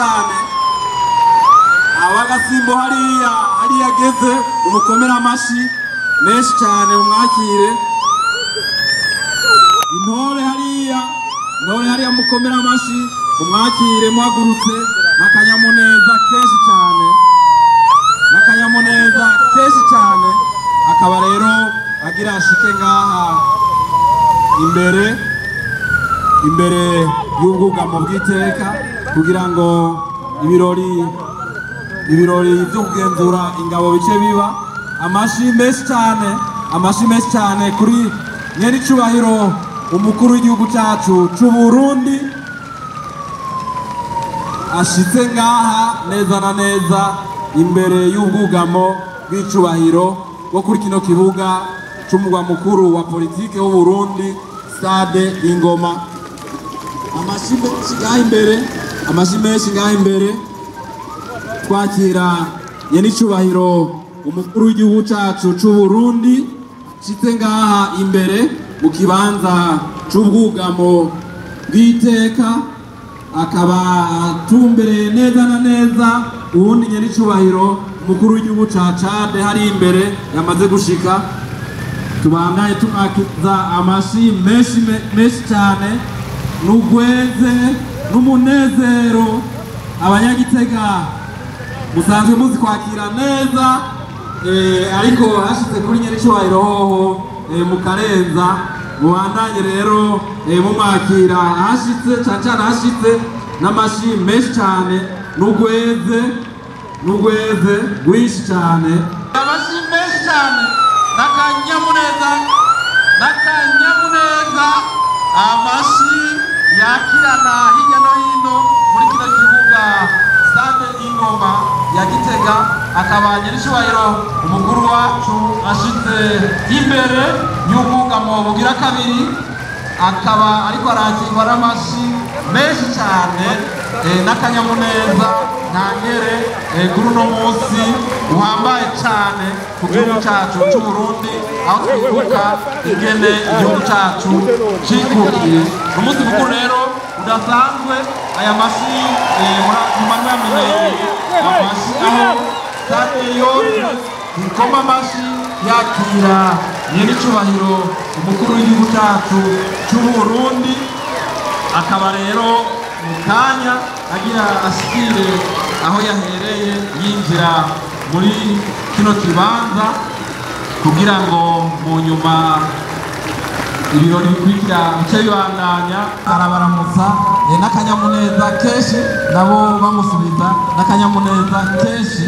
cyane abagasimbo hariya ageze umukomera amashi menshi cyane umwakire intore hariya mukomera amashi umwakire muhagurutse n'akanyamuneza kenshi cyane akaba rero agira ashike ngaha imbere y'ubwugamo bw'iteka kugira ngo ibirori byo kugenzura ingabo bice biba amashi menshi cyane kuri nyiricubahiro umukuru w'igihugu cyacu cy'u Burundi ashitse ngaha neza na neza imbere y'ubwugamo bw'icubahiro bwo kuri kino kibuga cy'umugwa mukuru wa politike w'u Burundi stade Ingoma. Amashi menshi ngaha imbere twakira nyenicubahiro umukuru w'igihugu cyacu cy'u Burundi ashitse ngaha imbere mu kibanza c'ubwugamo bw'iteka akaba atumbereye neza na neza uwundi nyenicubahiro umukuru w'igihugu ca Chad hari imbere yamaze gushika tubangaye tumakiza amashi menshi cyane n'ugweze n'umunezero abanyagitega musanzwe muzi kwakira neza ariko hashitse kuri nyenicubahiro hoho mukarenza mubandanye rero mumwakira ahashitse cyane ahashitse n'amashi menshi cyane n'ugweze rwinshi cyane amashi menshi cyane n'akanyamuneza amashi yakirana hirya no hino muri kino kibuga stade Ingoma ya Gitega akaba nyiricubahiro umukuru wacu ashitse imbere y'ubwugamo bugira kabiri akaba ariko arakirwa n'amashi menshi cyane n'akanyamuneza ntangere kuri uno munsi uhambaye cyane ku gihugu cyacu cy'u Burundi aho twibuka ingene igihugu cyacu cikukiye umunsi mukuru rero udasanzwe aya mashi mu manywa yamenyereye amashi aho stade yose ikoma amashi yakira nyenicubahiro umukuru w'igihugu cyacu cy'u Burundi akaba rero mu kanya agira ashikire aho yahereye yinjira muri kino kibanza kugira ngo mu nyuma ibirori bikurikira bice bibandanya arabaramutsa n'akanyamuneza kenshi nabo bamusubiza n'akanyamuneza kenshi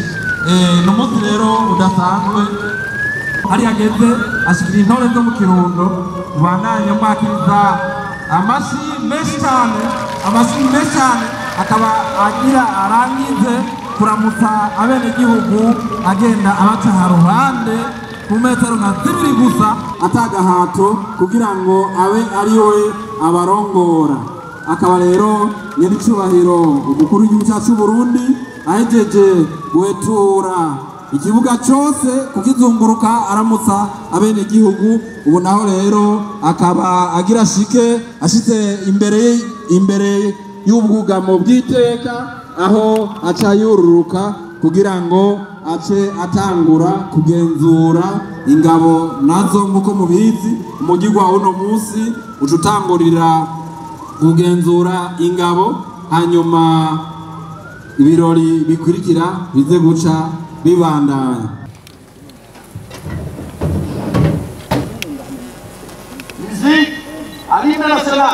n'umunsi rero udasanzwe hari ageze ashikira intore zo mu Kirundo ubandanye mwakiriza amashi menshi cyane akaba agira arangize kuramutsa abenegihugu agenda abaca haruhande ku metero nka 2 gusa atagahato kugira ngo abe ari we abarongora akaba rero nyiricubahiro umukuru w'igihugu cyacu cy'u Burundi ahejeje guhetura ikibuga cyose kukizunguruka aramutsa abenegihugu ubu naho rero akaba agira shike ashitse imbere y'ubwugamo bw'iteka aho aca yururuka kugira ngo ace atangura kugenzura ingabo nazo nk'uko mubizi umugirwa uno munsi ucutangurira kugenzura ingabo hanyuma ibirori bikurikira bize guca bibandanya. Musique, Alima Nasala.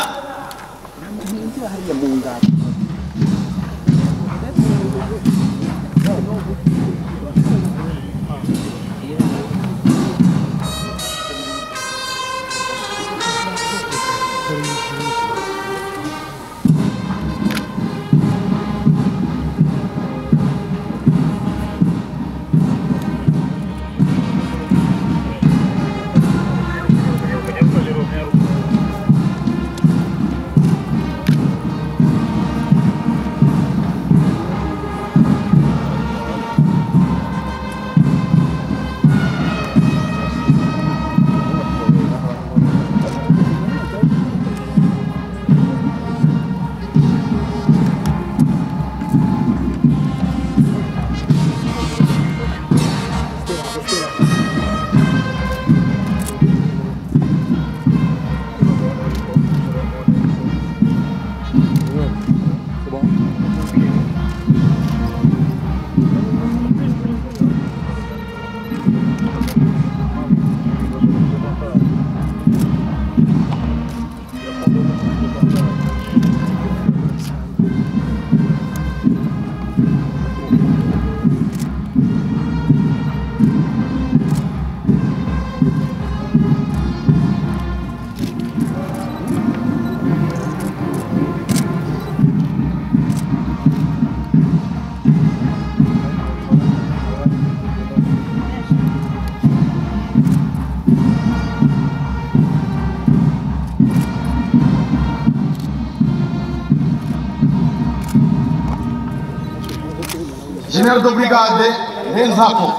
général de brigade Nenzako,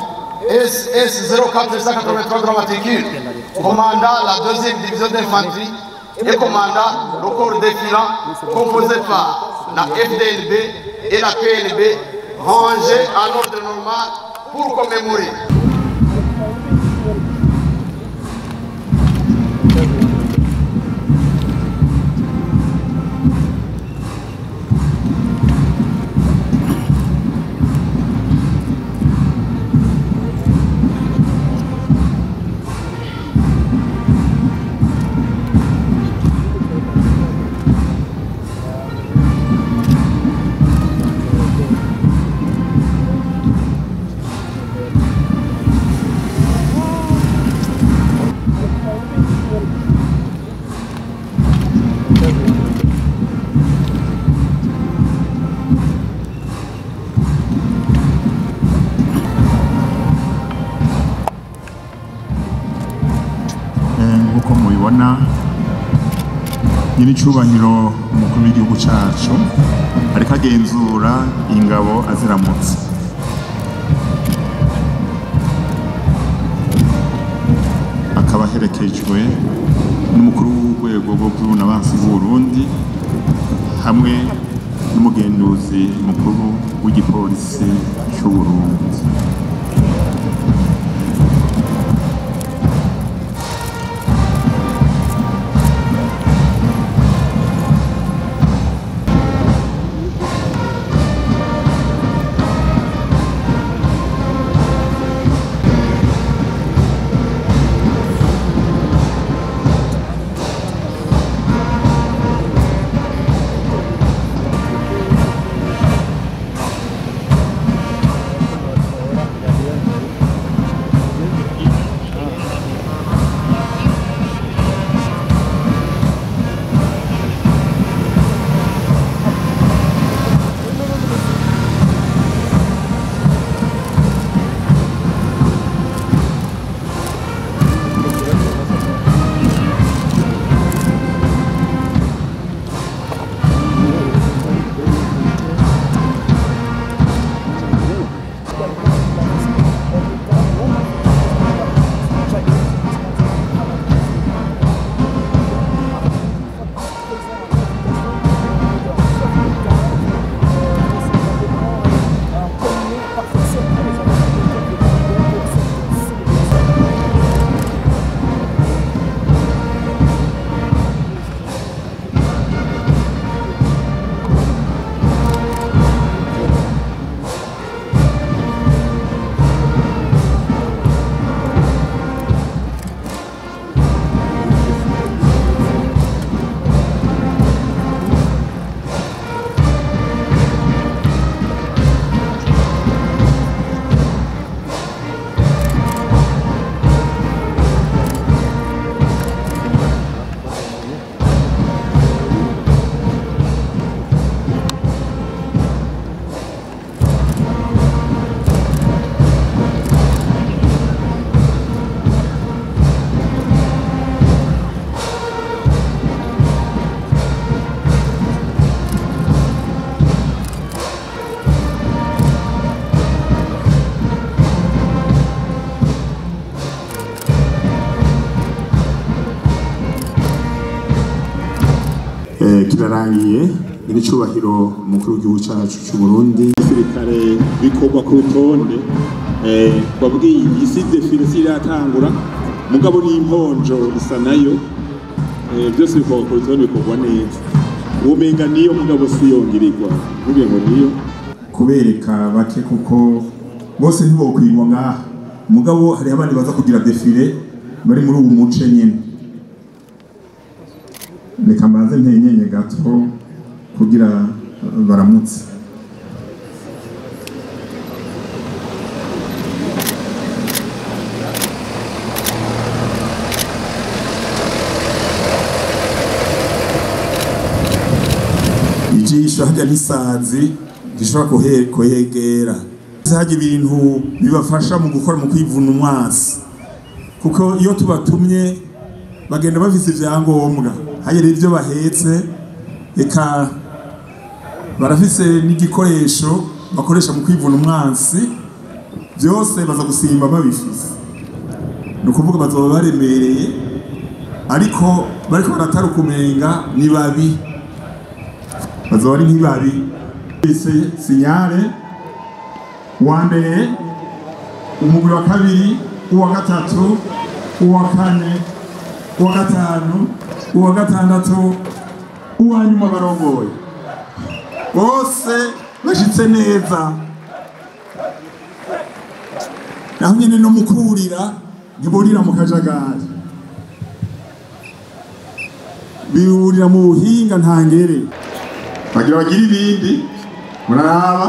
SS 0483 de la matricule, commandant la 2e division d'infanterie et commandant le corps défilant composé par la FDNB et la PNB rangés en ordre normal pour commémorer. Nk'uko mubibona nyir'icyubahiro umukuru w'igihugu cyacu ariko agenzura ingabo aziramutse. Akaba aherekejwe n'umukuru w'urwego rwo kubona abansi b'u Burundi hamwe n'umugenduzi mukuru w'igipolisi cy'u Burundi. Kirarangiye nyir'icyubahiro umukuru w'igihugu cyacu cy'u Burundi. Abasirikare bikorwa ku rutonde wabwiye isi defile iratangura mugabo n'imponjo isa nayo byose bikorwa ku rutonde bikorwa neza. Ubumenga niyo mugabo siyongirirwa nkubiye ngo niyo kubereka bake kuko bose ntibokwirwa ngaha mugabo hari abandi baza kugira defile bari muri ubu muce nyene. Reka mbanze ntenyenye gato kugira baramutse. Ijisho hajya n'isazi gishobora kuhegera. Hajya ibintu bibafasha mu gukora mu kwivuna umwasi kuko iyo tubatumye bagenda bafise ivyangombwa hanyere ivyo bahetse eka barafise n'igikoresho bakoresha mu kwivuna umwansi byose baza gusimba babifise ni ukuvuga bazoba baremereye ariko bariko barataruka umenga ni babi bazoba ari nk'ibabi sinyare uwa mbere umugwi wa kabiri uwa gatatu uwa kane uwa gatanu uwa gatandatu uwa nyuma barongoye bose bashitse neza naho nyene no mukurira ntiburira mu kajagari biburira mu buhinga ntangere bagira bagira ibindi muraraba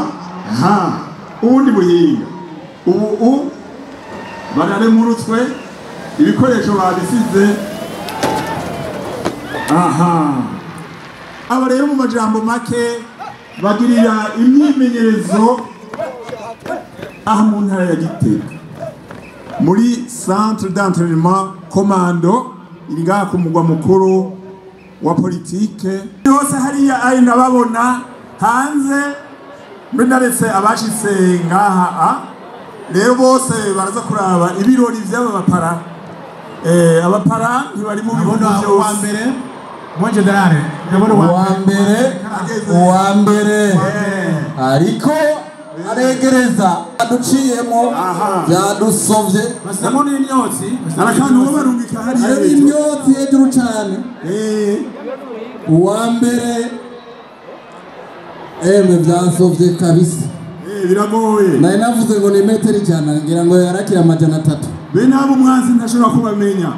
ubundi buhinga ubu barare murutswe ibikoresho babisize aba rero mu majambo make bagirira imyimenyerezo aha mu ntara ya Gitega muri centre d'entraînement commando iri ngaha ku mugwa mukuru wa politike hose hariya ari nababona hanze mbe naretse abashitse ngaha rero bose baraza kuraba ibirori vy'aba bapara abapara ntibari mu bihugu wa mbere Mwenje darare uwa mbere ariko aregereza aduciyemo byadusovye basamo n'imyotsi arakantu barungika hariya ari imyotsi hejuru cyane uwa mbere byasovye kabisa biragoye nari navuze ngo ni metero ijana ngira ngo yarakira amajana 3 bene abo mwanzi ntashobora kubamenya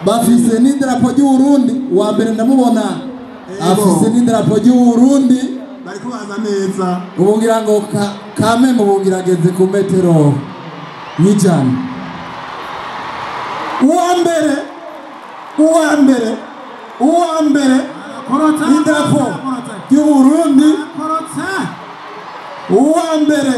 bafise n'idarapo ry'Uburundi uwa mbere ndamubona afise n'idarapo ry'Uburundi bariko baza neza ubungira ngo kame mubungirageze ku metero y'ijana uwa mbere idarapo ry'Uburundi uwa mbere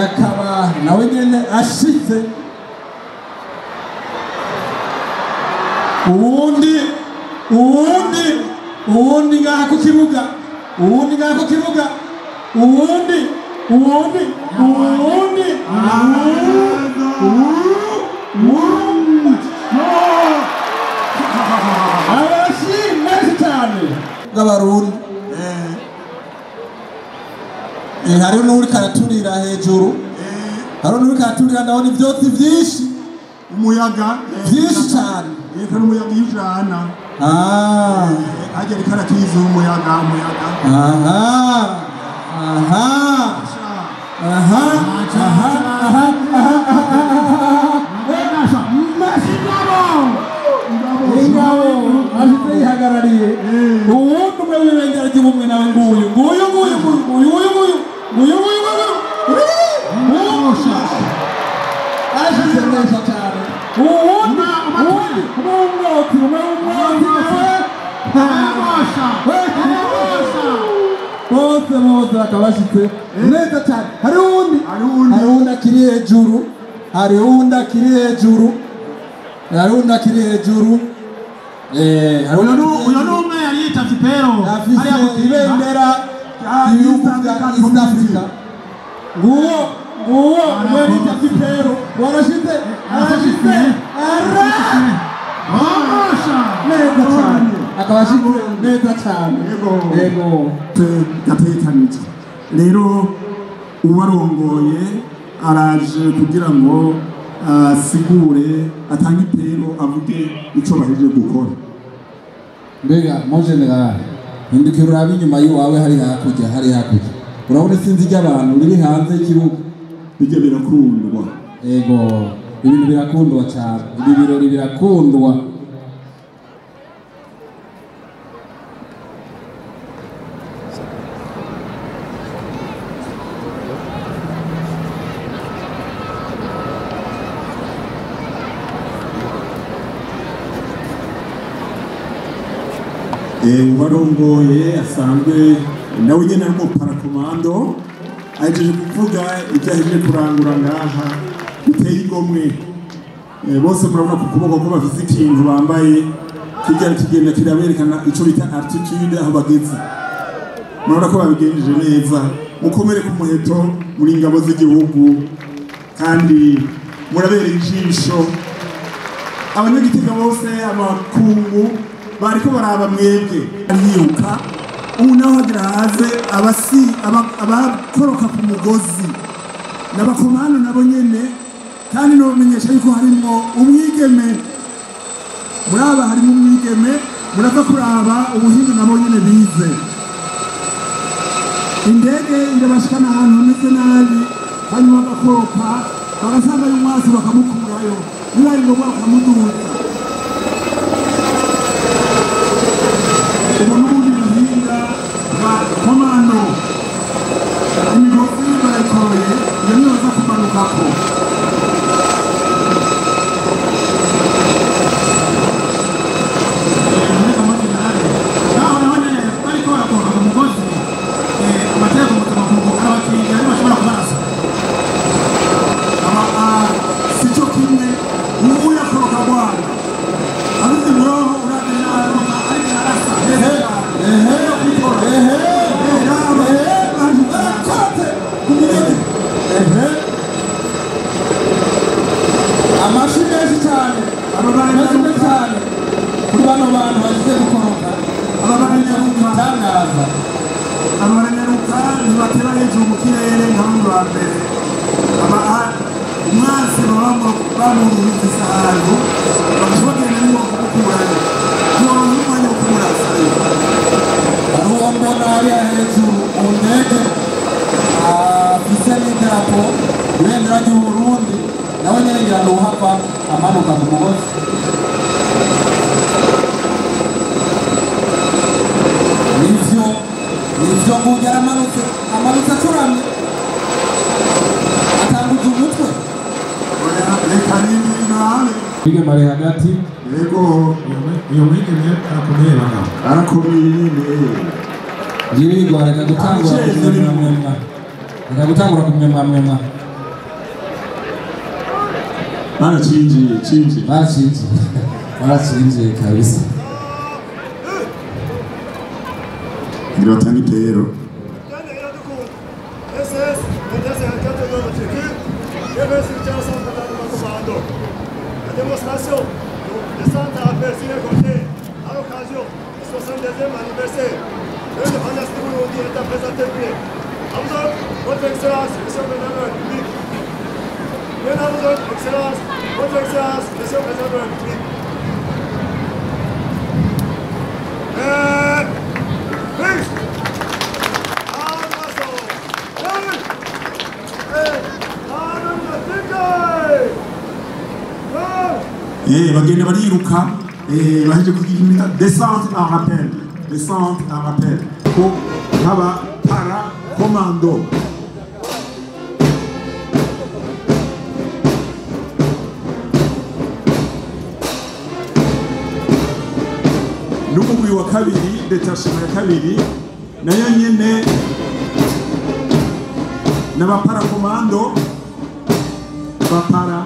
akaba nawe nyene ashitse uwundi ngaha ku kibuga abashi menshi cyane bw'abarundi hariho n'uri karaturira hejuru ndabona ivyotsi vyinshi umuyaga vyinshi cyane reka n'umuyaga ijana hagera ikarakiza umuyaga ingabo ashitse yihagarariye uwundi umwe w'ibendera ry'ubumwe nawe nguyu ashitse neza cyane uwundi bose bakaba bashitse neza cyane hari uwundi akiri hejuru uyo n'umwe yari yitavye ipero afise ibendera y'ibihugu vya East Africa nguwo umwe yitavye ipero warashitse neza cyane akaba ashitse neza cyane yego yatekanije rero uwarongoye araje kugira ngo asigure atange ipero avuge ico bahejeje gukora mbega mon general indukira urabe inyuma yiwawe hari hakurya urabona isinzi ry'abantu riri hanze y'ikibuga bijya birakundwa yego ibintu birakundwa cyane ibi birori birakundwa ubarongoye asanzwe nawe nyene ari mu parakomando ahejeje kuvuga ibyo ahejeje kurangura ngaha biteye igomwe. Bose murabona ku kuboko ko bafise ikintu bambaye kijya kigenda kiraberekana ico bita attitude aho bageze. Murabona ko babigenjeje neza, mukomere ku muheto muri ingabo z'igihugu kandi murabereye ijisho. Abanyagitega bose amakungu bariko baraba mwebwe yiruka ubu naho hagira haze abakoroka ku mugozi n'abakomano nabo nyene kandi no bamenyesha yuko harimo umwigeme muri aba harimo umwigeme murava kuraba ubuhinga nabo nyene bize indege irabashikana ahantu hameze nabi hanyuma bagakoroka bagasanga y'umwasi bakamukurayo niba ngo bakamuduza ubundi buhinga bwa komando imigozi barayikoye iyo niyo baza kumanukako abaranyaruka ntibatera hejuru mu kirere nk'abandi ba mbere umwasi baba bamurubitse ahantu bagashobora kugenda n'ingombwa kukuranya ntiwabona umwanya wo kumurasayo hari uwo mbona hariya hejuru mu ndege afise n'idarapo ibendera ry'Uburundi nawe nyene ngira ngo uhava amanuka ku mugozi nivyo nguyu amanutse acuramye atanguza umutwe reka nini nawe mwigeme ari hagati yego iyo mwigeme arakomeye bagabo arakomeye nyine yirigwa reka gutangura kumwemwamwemwa barachinjiye kabisa Grotani Pero. La démonstration de centre à Bercy à l'occasion du 62e anniversaire de l'indépendance du Burundi est à présenter plus. Votre Excellence, Monsieur le Président de la République. Bien à vous, Excellence, Votre Excellence, Monsieur le Président de la République. bagenda bariruka baheje kugira descente en rappel ko haba para commando n'umugwi wa kabiri detachement ya kabiri nayo nyene n'abapara commando bapara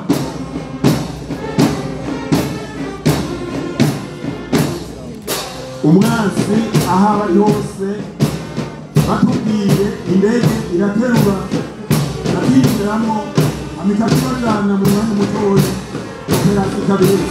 umwansi aho abari hose batubwiye indege iraterura akinjiramo amikati bajana mu mwanya mutoya operasi kabiri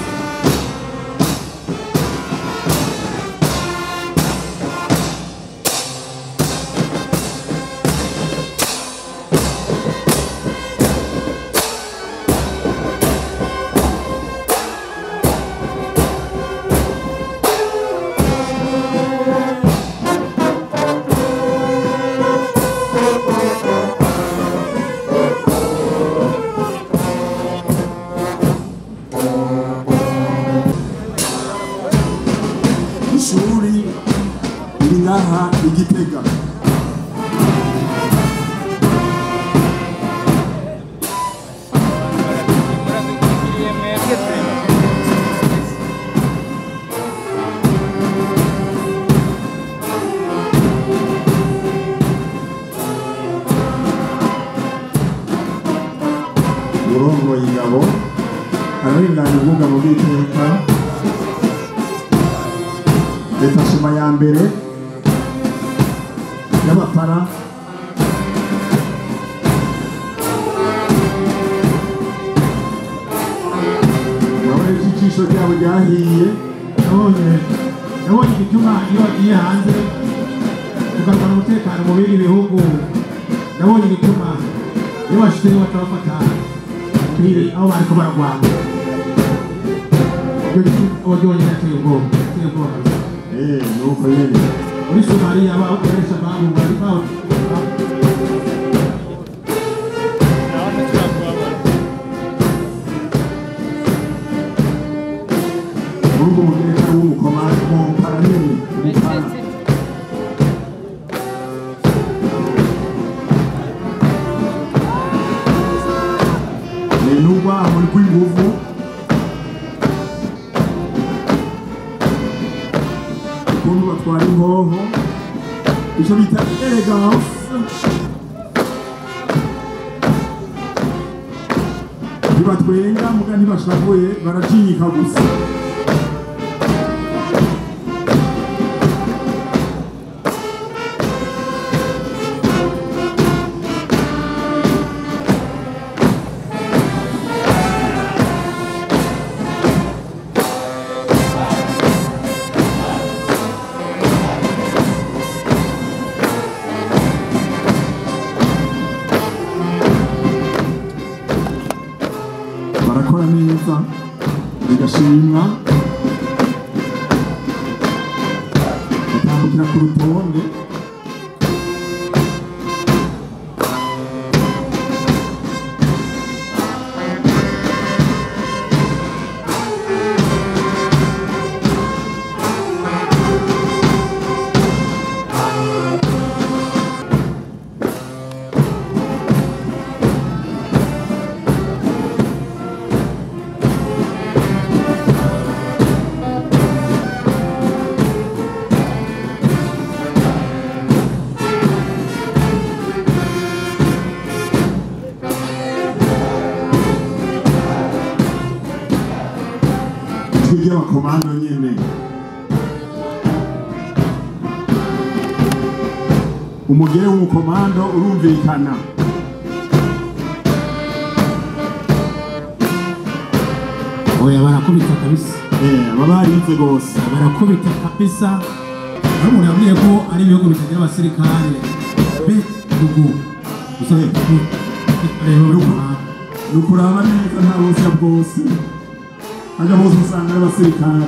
ngaha Igitega detachement ya mbere y'abapara ijisho ryabo ryahiye. Nabonye igituma iyo wagiye hanze ugarukana umutekano mu bindi bihugu. Nabonye igituma iyo bashyize niba batabafata aho bariko baragwana. Ibyo gituma wabyonyine ateye ubwoba. Nuko nyene muri Somalia bakoresha abantu bari bawo urugo mugeka w'umukomando mu paranini nenugwa muri kwinguvu ukuntu batwara inkoho icyo bita elegance ntibatwenga muga ntibashavuye baracinyika gusa. Barakora neza bigashimwa batambukira ku rutonde y'abakomando nyene. Umugere w'umukomando urumvikana. Oya barakubita kabisa. Babarinze gose. Barakubita kabisa. Umuntu yabwiye ko ari ibihugu bitagira abasirikare. Bihugu. Usabe nukuraba neza nta bose bwose. Aja bose usanga ari abasirikare.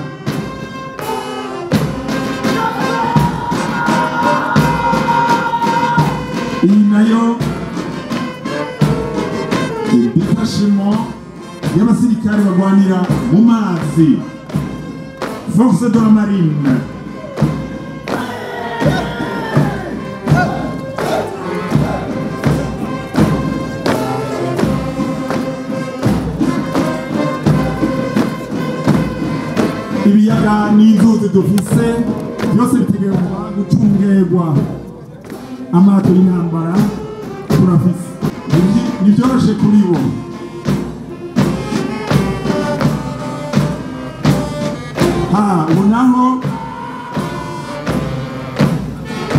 Iyi nayo detachement y'abasirikare bagwanira mu mazi, force de la marine. Ibiyaga n'inzuzi dufise byose bitegerezwa gucungerwa. Amato y'intambara turafise nivyoroshe kuri bo.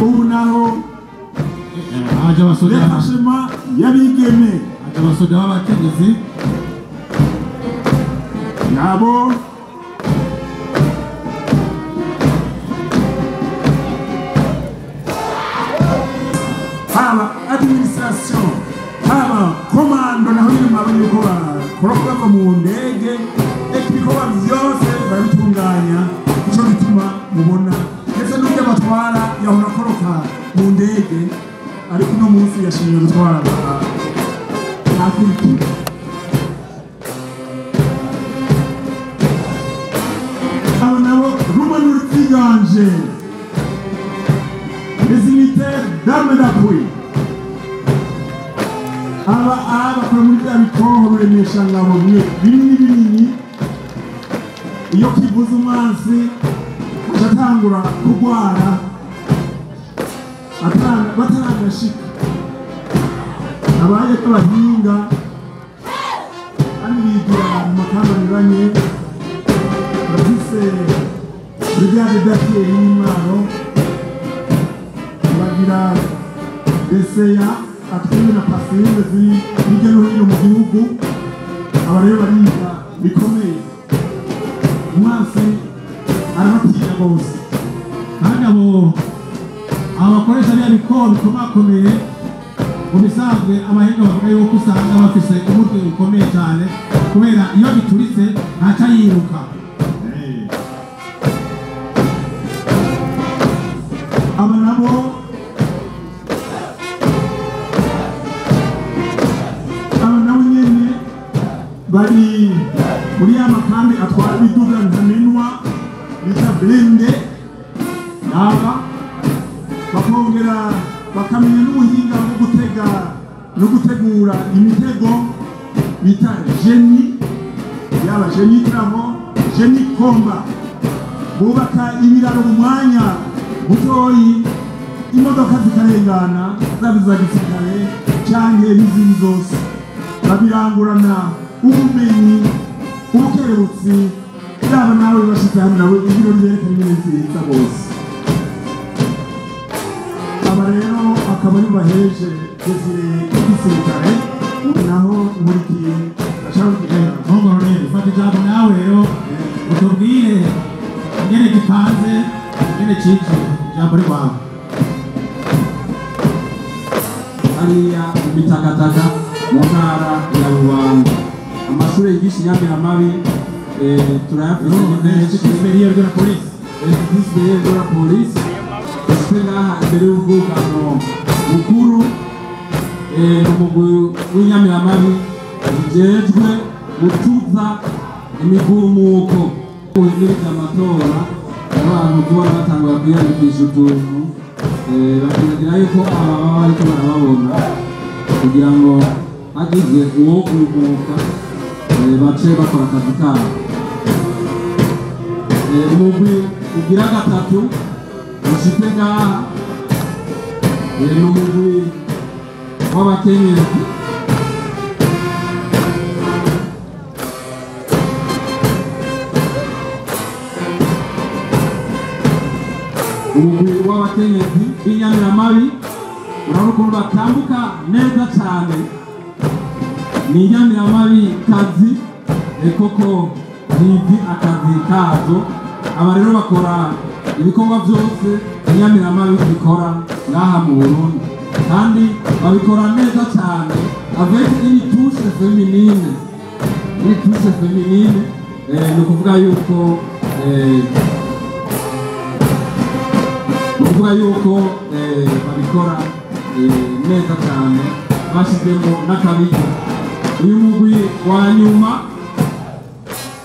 ubu naho aje abasoda detachement y'abigeme, aje abasoda b'abakenyezi nabo haba administration haba komando naho nyine mwabonye yuko bakora mu ndege ibikorwa byose babitunganya, icyo bituma mubona ndetse n'ubwo batwara yahora akoroka mu ndege, ariko uno munsi yashimye gutwara ntakurikira. abo nabo rumanura ibyiganje les militaires d'armes d'appui, bakora muri bya bikoho ruremesha ngabo binini binini, iyo kivuze umwansi agatangura kurwara bataragashika, abaye k'abahinga kandi bigira mu makamba anyuranye, bafise brigade d'artillerie y'Imwaro, bagira deseya atwiwe na pasine ziri hirya no hino mu gihugu. Aba rero bariga bikomeye, umwansi arabatinya bose, kandi abo bakoresha bya bikoro bikomakomeye mu bisanzwe abahinga bavuga yuko usanga bafise umutwe ukomeye cyane, kubera iyo bituritse ntaca yiruka. Aba nabo nyene bari muri ya makambi atwara ibiduga ntamenwa bita blende, aba bakongera bakamenya n'ubuhinga bwo gutega no gutegura imitego bita geni, yaba geni tramo, geni komba. Bubaka ibiraro mu mwanya mutoyi, imodoka zikarengana, zaba iza gisirikare canke n'izindi zose. Babirangurana ubumenyi, ubukerebutsi, yaba nawe bashize hamwe nawe ibiro byerekana ingene nziza bose. Aba rero akaba ari baheje Desire igisirikare, naho nkurikiye ashaka kugenda nkongorere fata ijambo nawe rero utubwire ingene gipanze, ingene ciki ijambo rwawe. hariya Imitakataka mu ntara ya Bubanza, amashuri yigisha inyamiramabi turayafite menshi. Superieur de la police, superieur de la police dufite ngaha imbere y'ubwugamo bukuru, umugwi w'inyamiramabi ujejwe gutuza imigumuko n'ibindi amatora. Abantu kubona batangura kwiyandikisha utuntu, bakibagira yuko aba baba bariko barababona, kugira ngo hagize uwo kumuka bace bakora akazi kabo. Umugwi ugira gatatu ushitse ngaha ni umugwi w'abakenyezi. Umugwi w'abakenyezi b'inyamiramabi, urabona ukuntu batambuka neza cyane, ni inyamiramabi kazi koko ntizi akazi kazo. Aba rero bakora ibikorwa byose inyamiramabi bikora ngaha mu Burundi, kandi babikora neza cyane avec une touche féminine. Une touche féminine ni ukuvuga yuko babikora neza cyane, bashyizemo n'akabiga. Uyu mugwi wa nyuma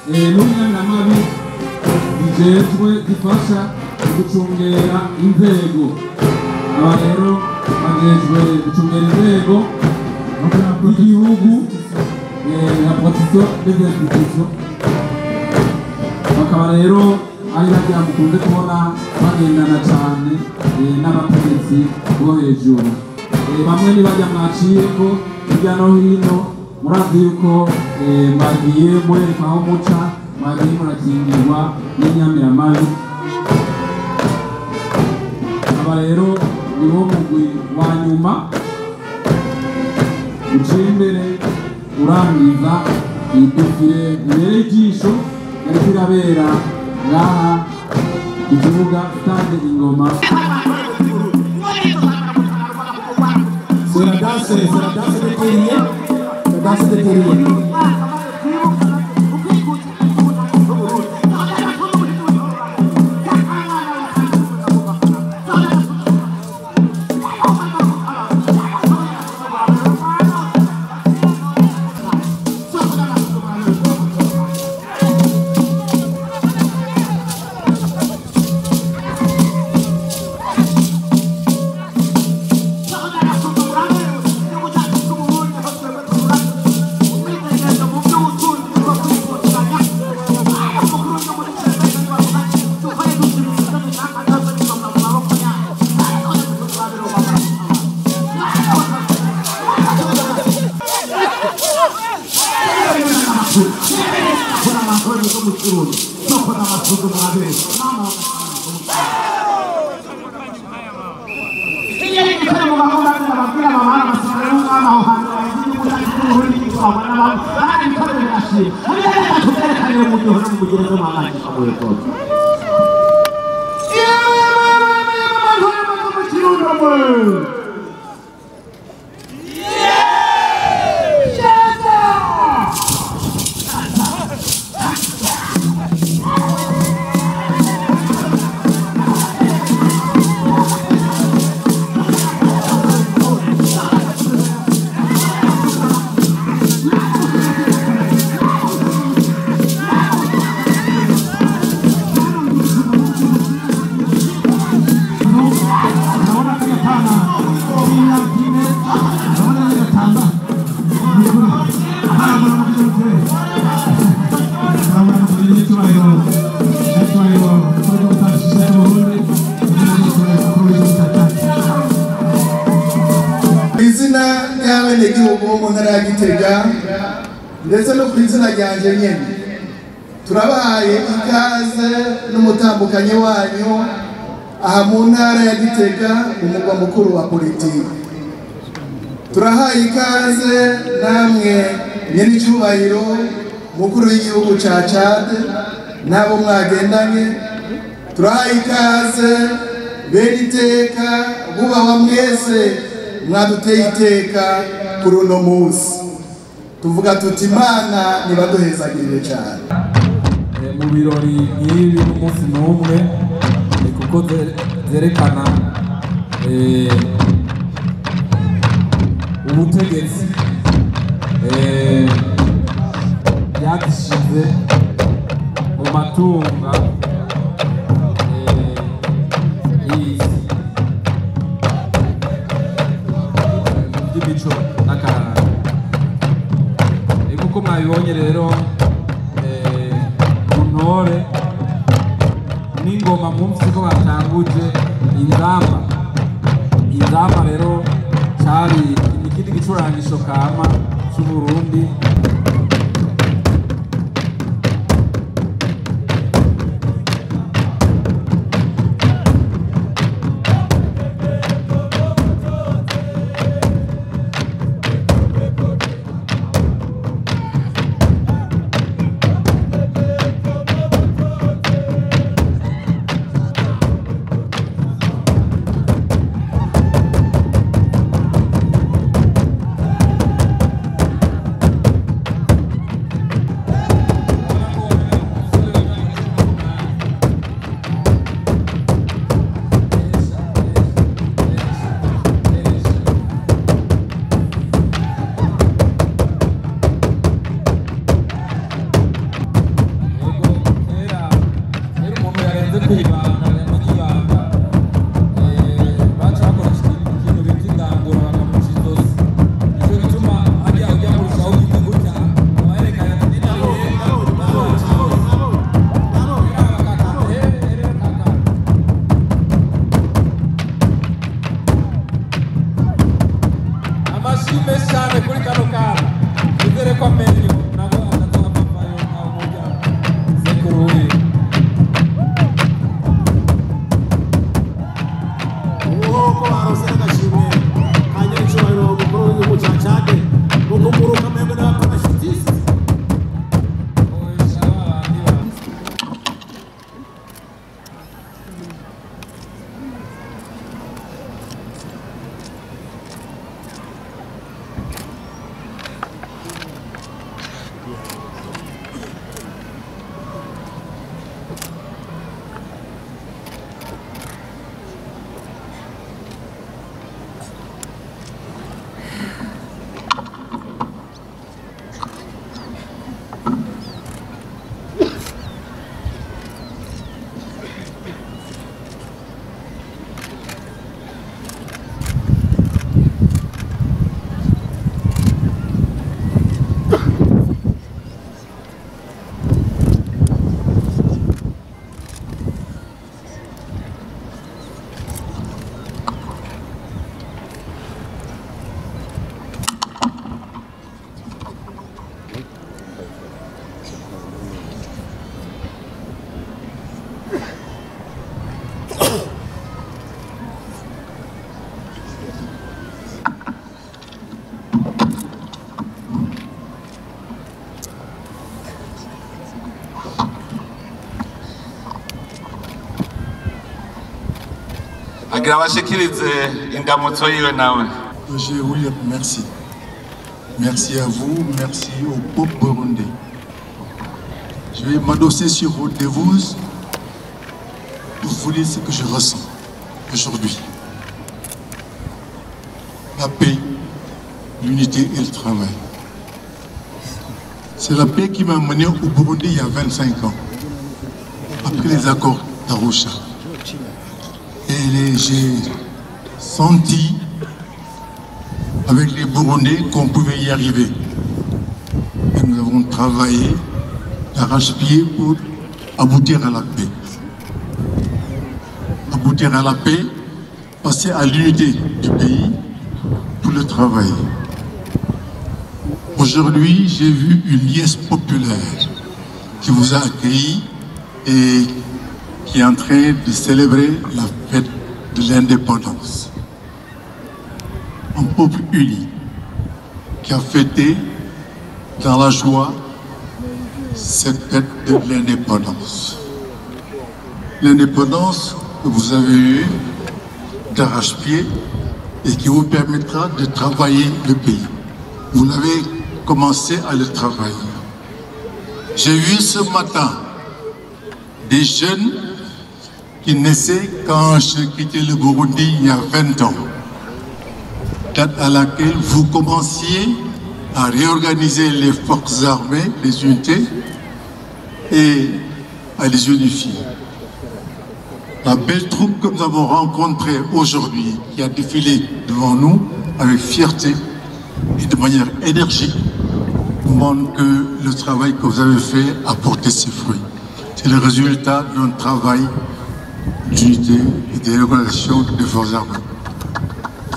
n'inyamiramabi zijejwe zifasha gucungera inzego. Aba rero bagejwe gucungera inzego z'igihugu, la protection des institutions. Bakaba rero ari bagira mukunze kubona bagendana cyane n'abategetsi bo hejuru. Bamwe ntibajya mwaciyeko hirya no hino, murazi yuko mwagiye murereka aho muca, mwagiye murakingirwa n'inyamiramabi. Aba rero niwo mugwi wa nyuma uciye imbere urangiza idefile ibereye ijisho yariko irabera ngaha ku kibuga stade Ingoma. c'est la danse de Terrier, la danse de Terrier. Thank you. ndetse no ku izina ryanjye nyine turabahaye ikaze n'umutambukanye wanyu aha mu ntara ya Gitega umugwa mukuru wa politiki. Turahaye ikaze namwe nyiricyubahiro mukuru w'igihugu ca Chad nabo mwagendanye. Turahaye ikaze bene iteka bubahwa mwese mwaduteye iteka kuri uno munsi. Tuvuga tuti Imana nibaduhezagirire cyane mu birori nk'ibi n'umunsi n'umwe kuko zerekana ubutegetsi byagishize mu matunga y'isi by'imico n'akaranga. Nk'uko mwabibonye rero intore n'ingoma mwumvise ko batanguje inzamba rero cyari ikindi gicurangisho kama cy'Uburundi agira abashikirize indamutso yiwe nawe. Je vous remercie. Merci à vous, merci au peuple burundais. Je vais m'adosser sur vos dévoues pour vous dire ce que je ressens aujourd'hui. La paix, l'unité et le travail. C'est la paix qui m'a mené au Burundi il y a 25 ans, après les accords d'Arusha. Et j'ai senti avec les Burundais qu'on pouvait y arriver. Et nous avons travaillé d'arrache-pied pour aboutir à la paix. Aboutir à la paix, passer à l'unité du pays pour le travail. Aujourd'hui, j'ai vu une liesse populaire qui vous a accueilli et qui est en train de célébrer la fête de l'indépendance. Un peuple uni qui a fêté dans la joie cette fête de l'indépendance. L'indépendance que vous avez eue d'arrache-pied et qui vous permettra de travailler le pays. Vous l'avez commencé à le travailler. J'ai vu ce matin des jeunes qui naissaient quand je quittais le Burundi il y a 20 ans. Date à laquelle vous commenciez à réorganiser les forces armées, les unités, et à les unifier. La belle troupe que nous avons rencontrée aujourd'hui, qui a défilé devant nous avec fierté et de manière énergique, montre que le travail que vous avez fait a porté ses fruits. C'est le résultat d'un travail d'unité et de réorganisation des forces armées.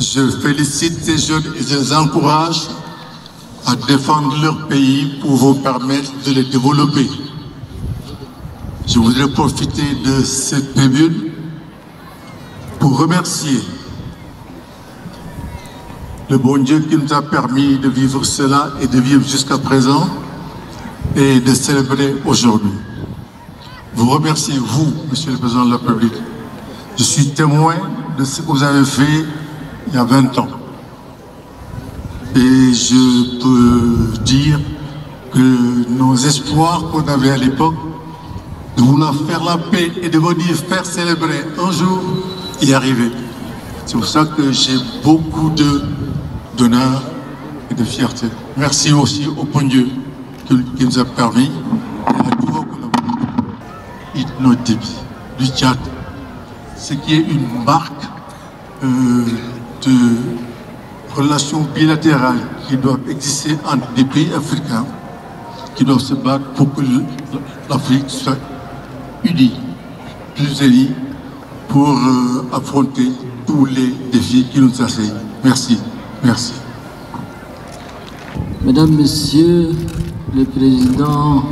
Je félicite ces jeunes et je les encourage à défendre leur pays pour vous permettre de les développer. Je voudrais profiter de cette tribune pour remercier le bon Dieu qui nous a permis de vivre cela et de vivre jusqu'à présent et de célébrer aujourd'hui. Vous remerciez, vous, Monsieur le Président de la République. Je suis témoin de ce que vous avez fait il y a 20 ans. Et je peux dire que nos espoirs qu'on avait à l'époque, de vouloir faire la paix et de venir faire célébrer un jour, y arriver. C'est pour ça que j'ai beaucoup d'honneur et de fierté. Merci aussi au bon Dieu qui nous a permis, et à tous vos collaborateurs, du Tchad, ce qui est une marque de relations bilatérales qui doivent exister entre des pays africains qui doivent se battre pour que l'Afrique soit unie, plus unie, pour affronter tous les défis qui nous assaillent. Merci. Merci. Mesdames, Messieurs, le Président,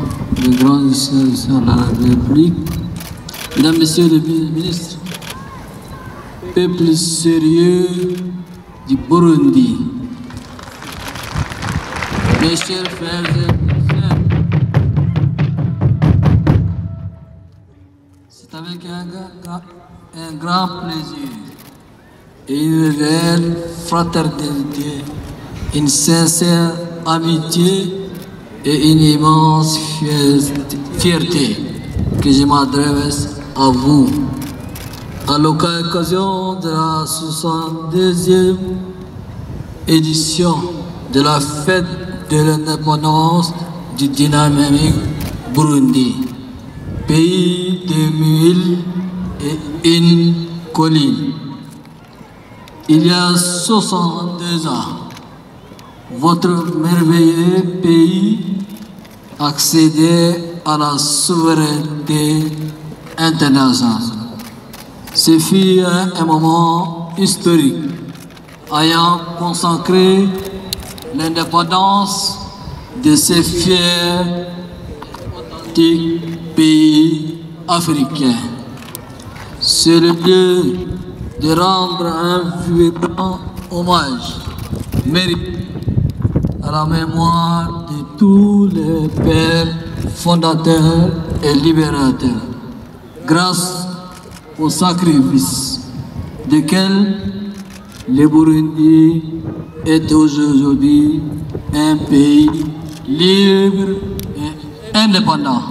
le Grand Institution de la République, Mesdames, Messieurs les ministres, peuple sérieux du Burundi, mes chers frères et sœurs, c'est avec un grand plaisir et une réelle fraternité, une sincère amitié et une immense fierté que je m'adresse à vous à l'occasion de la 62e édition de la fête de l'indépendance du dynamique Burundi, pays de mille et une collines. Il y a 62 ans, votre merveilleux pays accédait à la souveraineté internationale. Ce fut un moment historique ayant consacré l'indépendance de ces fiers pays africains. C'est le lieu de rendre un vibrant hommage mérité à la mémoire de tous les pères fondateurs et libérateurs. Grâce au sacrifice desquels le Burundi est aujourd'hui un pays libre et indépendant.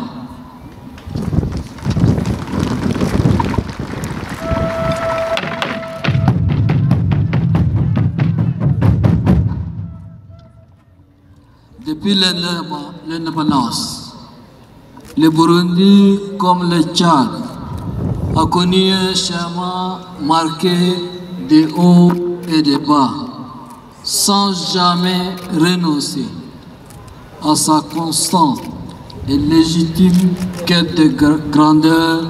Depuis l'indépendance, le Burundi, comme le Tchad, a connu un chemin marqué de hauts et de bas, sans jamais renoncer à sa constante et légitime quête de grandeur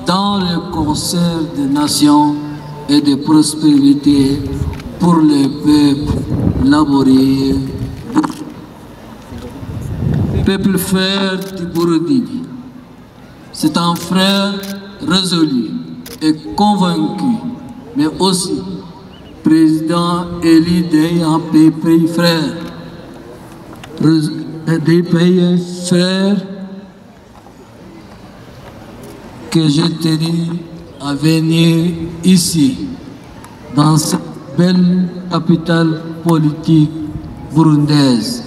dans le concert des nations et de prospérité pour les peuples laborieux. Peuple frère du Burundi, c'est un frère résolu et convaincu, mais aussi président élu d'un pays frère, des pays frères que j'ai tenu à venir ici, dans cette belle capitale politique burundaise,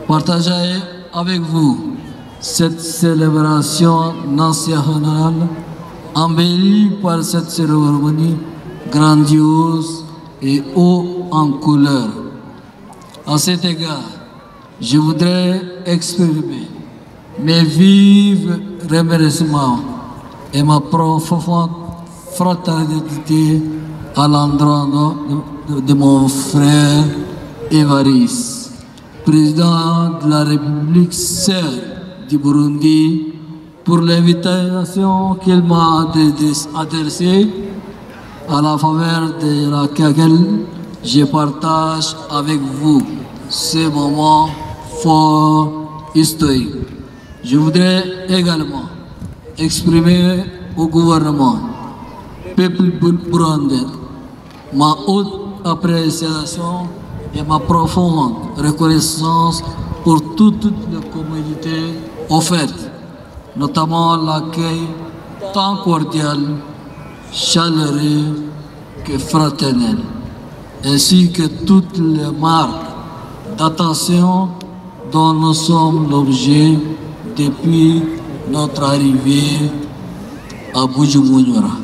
partager avec vous cette célébration nationale embellie par cette cérémonie grandiose et haut en couleur. À cet égard, je voudrais exprimer mes vifs remerciements et ma profonde fraternité à l'endroit de mon frère Évariste, président de la République sœur du Burundi, pour l'invitation qu'il m'a adressée, à la faveur de laquelle je partage avec vous ces moments forts historiques. Je voudrais également exprimer au gouvernement, peuple burundais, ma haute appréciation et ma profonde reconnaissance pour toute la communauté offerte, notamment l'accueil tant cordial, chaleureux que fraternel, ainsi que toutes les marques d'attention dont nous sommes l'objet depuis notre arrivée à Bujumbura.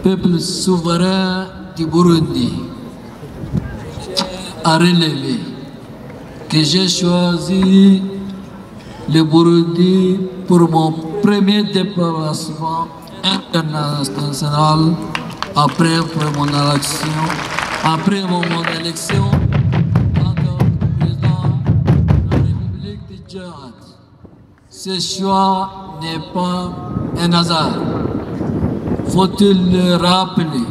Peuple souverain du Burundi a relevé que j'ai choisi le Burundi pour mon premier déplacement international après mon élection en tant que président de la République du Tchad. Ce choix n'est pas un hasard. Faut-il le rappeler,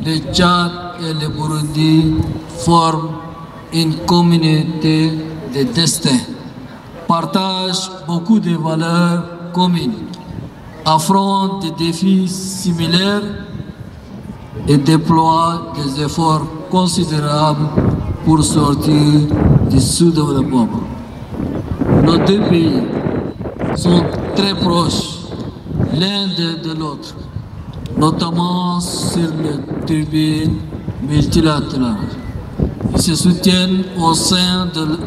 le Tchad et le Burundi forment une communauté de destin, partagent beaucoup de valeurs communes, affrontent des défis similaires et déploient des efforts considérables pour sortir du sous-développement. Nos deux pays sont très proches l'un de l'autre, notamment sur les tribunes multilatérales. Ils se soutiennent au sein de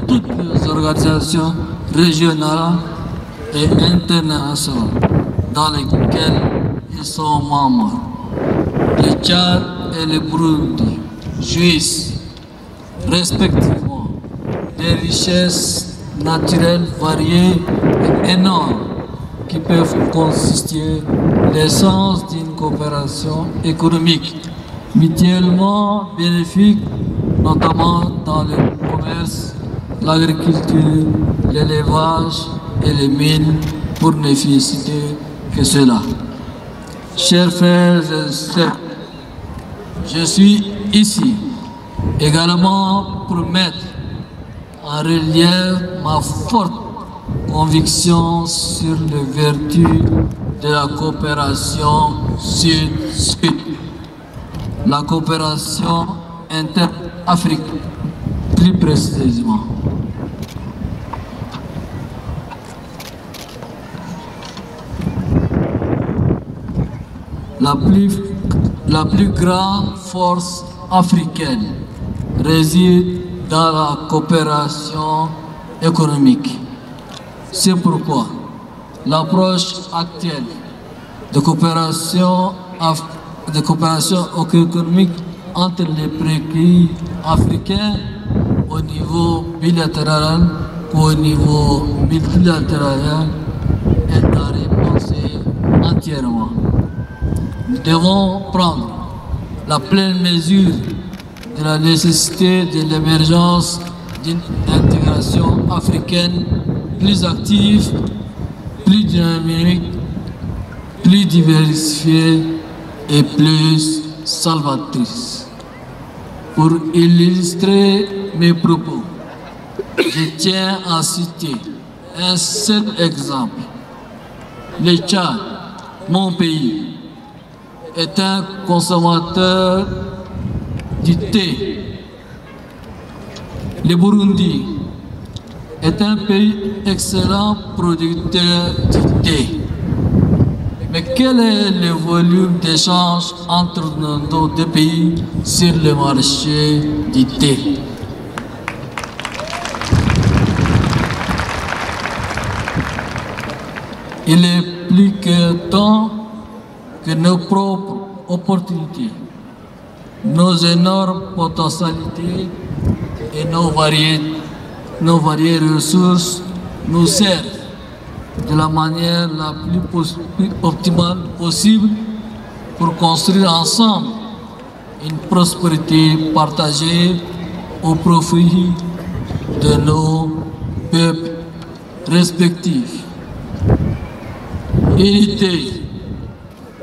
toutes les organisations régionales et internationales dans lesquelles ils sont membres. Le Tchad et le Burundi jouissent respectivement des richesses naturelles variées et énormes qui peuvent constituer l'essence d'une coopération économique mutuellement bénéfique, notamment dans le commerce, l'agriculture, l'élevage et les mines, pour ne citer que cela. Chers frères et sœurs, je suis ici également pour mettre en relief ma forte conviction sur les vertus de la coopération sud-sud. La coopération inter-africaine plus précisément. La plus grande force africaine réside dans la coopération économique. C'est pourquoi l'approche actuelle de coopération économique entre les pays africains au niveau bilatéral ou au niveau multilatéral est à repenser entièrement. Nous devons prendre la pleine mesure de la nécessité de l'émergence d'une intégration africaine plus active, plus dynamique, plus diversifiée et plus salvatrice. Pour illustrer mes propos, je tiens à citer un seul exemple. Le Tchad, mon pays, est un consommateur du thé. Le Burundi est un pays excellent producteur du thé. Mais quel est le volume d'échange entre nos deux pays sur le marché du thé? Il est plus que temps que nos propres opportunités, nos énormes potentialités et nos variées ressources nous servent de la manière la plus optimale possible pour construire ensemble une prospérité partagée au profit de nos peuples respectifs. Unité,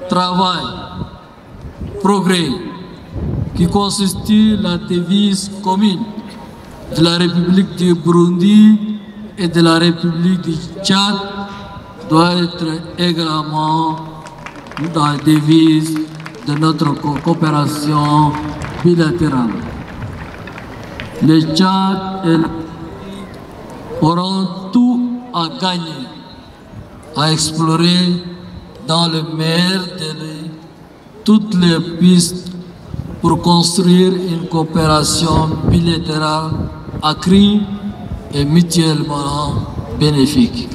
travail, progrès, qui constitue la devise commune de la République du Burundi et de la République du Tchad, doit être également la devise de notre coopération bilatérale. Le Tchad et le auront tout à gagner, à explorer dans le meilleur délai toutes les pistes pour construire une coopération bilatérale accrue et mutuellement bénéfique.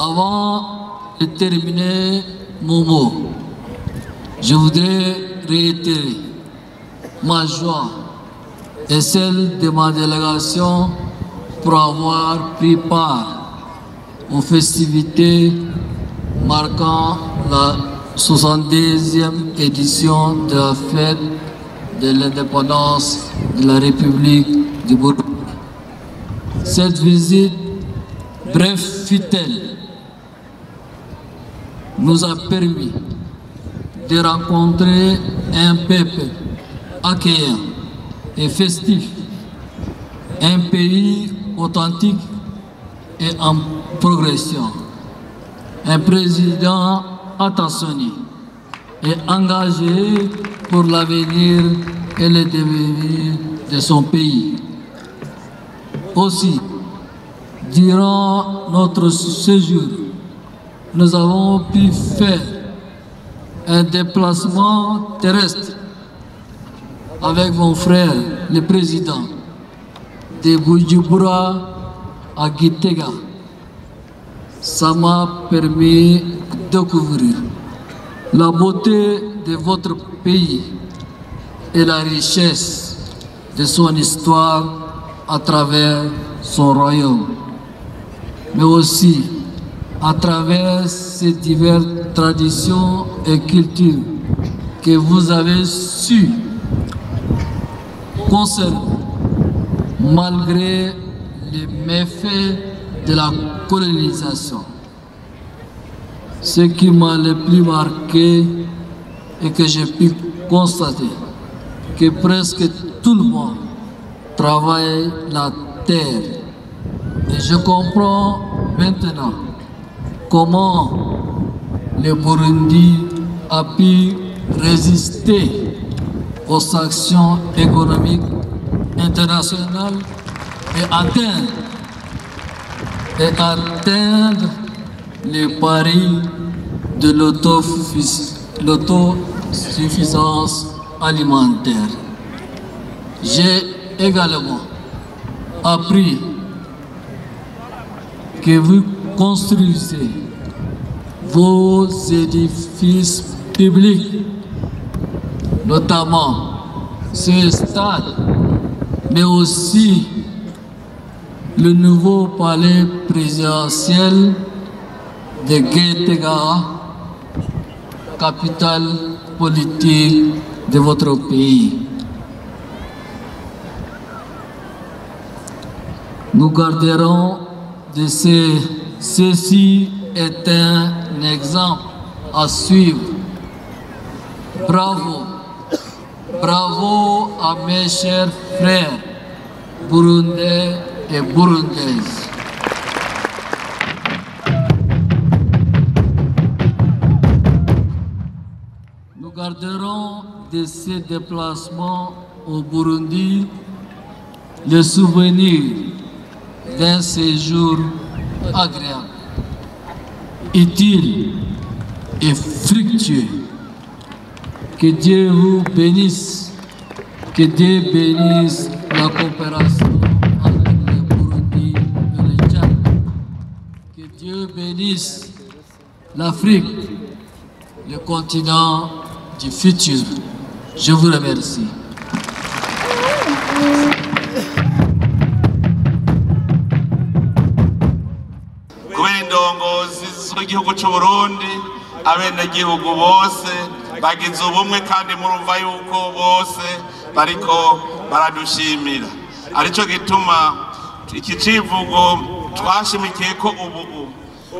Avant de terminer mon mot, je voudrais réitérer ma joie et celle de ma délégation pour avoir pris part aux festivités marquant la 70e édition de la fête de l'indépendance de la République du Burundi. Cette visite, bref fut-elle, nous a permis de rencontrer un peuple accueillant et festif, un pays authentique et en progression, un président attentionné et engagé pour l'avenir et le devenir de son pays. Aussi, durant notre séjour, nous avons pu faire un déplacement terrestre avec mon frère, le président, de Bujumbura à Gitega. Ça m'a permis de découvrir la beauté de votre pays et la richesse de son histoire à travers son royaume, mais aussi à travers ces diverses traditions et cultures que vous avez su conserver malgré les méfaits de la colonisation. Ce qui m'a le plus marqué est que j'ai pu constater que presque tout le monde travaille la terre. Et je comprends maintenant comment le Burundi a pu résister aux sanctions économiques internationales et atteindre les paris de l'autosuffisance alimentaire. J'ai également appris que vous construisez vos édifices publics, notamment ce stade, mais aussi le nouveau palais présidentiel de Gitega, capitale politique de votre pays. Nous garderons de ceci est un exemple à suivre. Bravo, bravo à mes chers frères burundais et burundaises. Nous garderons de ces déplacements au Burundi le souvenir d'un séjour agréable, utile et fructueux. Que Dieu vous bénisse, que Dieu bénisse la coopération entre le Burundi et le Tchad, que Dieu bénisse l'Afrique, le continent du futur. Je vous remercie. Kubera indongozi z'igihugu cy'u Burundi, abenegihugu bose bagize ubumwe kandi murumva yuko bose bariko baradushimira. Arico gituma iki civugo twashimikiye ko ubu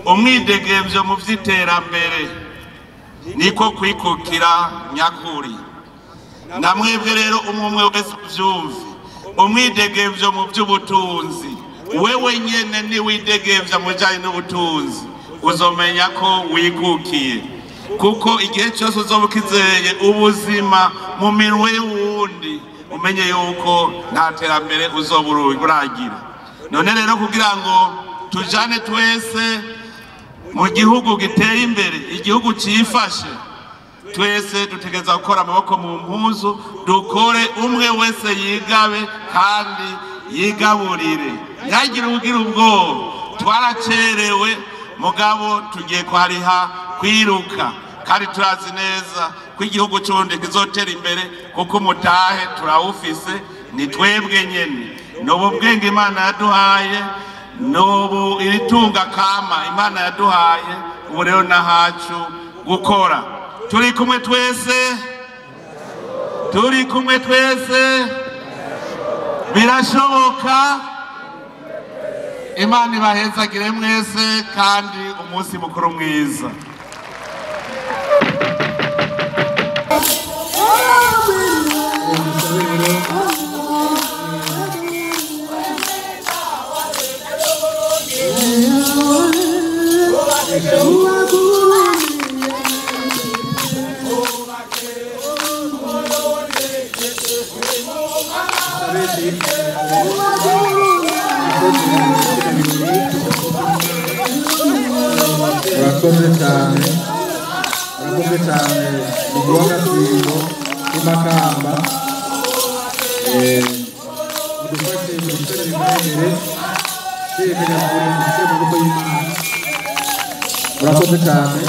umwidegemvyo mu vy'iterambere niko kwikukira nyakuri. Namwebwe rero umwe wese uvyumve, umwidegemvyo mu vy'ubutunzi wewe nyene ni widegemvya mu bijanye n'ubutunzi uzomenya ko wikukiye, kuko igihe cyose uzoba ukizeye ubuzima mu minwe y'uwundi umenye yuko nta terambere uzoba uragira. None rero kugira ngo tujane twese mu gihugu giteye imbere, igihugu cifashe, twese dutegereza gukora amaboko mu mpuzu, dukore umwe wese yigabe kandi yigaburire. Ntagire ugira ubwoba, twaracerewe mugabo tugiye kwariha kwiruka, kandi turazi neza ko igihugu cy'uburundi kizotera imbere kuko umutahe turawufise, ni twebwe nyene. N'ubu bwenge Imana yaduhaye, n'ubu iritunga kama Imana yaduhaye, ubu rero nahacu gukora. Turi kumwe twese, turi kumwe twese, birashoboka. Imana ibahezagire mwese kandi umunsi mukuru mwiza. Murakoze cyane mu guhagasigo n'amakamba mudufashe mu gutera imbere kwiyemera kuri mu maboko y'Imana. Murakoze cyane